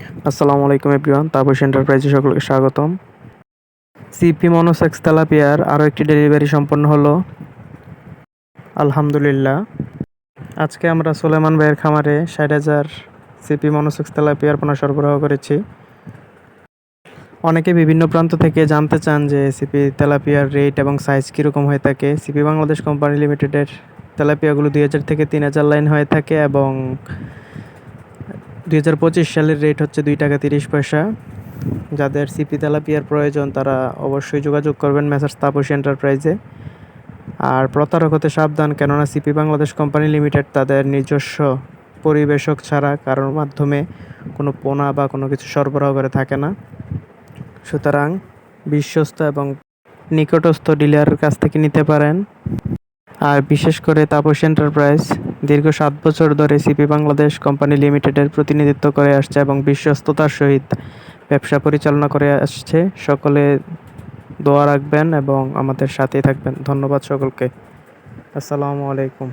আসসালামু আলাইকুম এভরিওয়ান, তাপস এন্টারপ্রাইজে সকলকে স্বাগতম। সিপি মনোসেক্স তেলাপিয়ার আরও একটি ডেলিভারি সম্পন্ন হলো, আলহামদুলিল্লাহ। আজকে আমরা সুলেমান ভাইয়ের খামারে 60,000 সিপি মনোসেক্স তেলাপিয়ার পোনা সরবরাহ করেছি। অনেকে বিভিন্ন প্রান্ত থেকে জানতে চান যে সিপি তেলাপিয়ার রেট এবং সাইজ কীরকম হয়ে থাকে। সিপি বাংলাদেশ কোম্পানি লিমিটেডের তেলাপিয়াগুলো 2,000 থেকে 3,000 লাইন হয়ে থাকে এবং 2025 সালের রেট হচ্ছে 2 টাকা 30 পয়সা। যাদের সিপি তেলাপিয়ার প্রয়োজন তারা অবশ্যই যোগাযোগ করবেন মেসার্স তাপস এন্টারপ্রাইজে। আর প্রতারক হতে সাবধান, কেননা সিপি বাংলাদেশ কোম্পানি লিমিটেড তাদের নিজস্ব পরিবেশক ছাড়া কারোর মাধ্যমে কোনো পোনা বা কোনো কিছু সরবরাহ করে থাকে না। সুতরাং বিশ্বস্ত এবং নিকটস্থ ডিলারের কাছ থেকে নিতে পারেন। আর বিশেষ করে তাপস এন্টারপ্রাইজ দীর্ঘ 7 বছর ধরে সিপি বাংলাদেশ কোম্পানি লিমিটেডের প্রতিনিধিত্ব করে আসছে এবং বিশ্বস্ততার সহিত ব্যবসা পরিচালনা করে আসছে। সকলে দোয়া রাখবেন এবং আমাদের সাথেই থাকবেন। ধন্যবাদ সকলকে। আসসালামু আলাইকুম।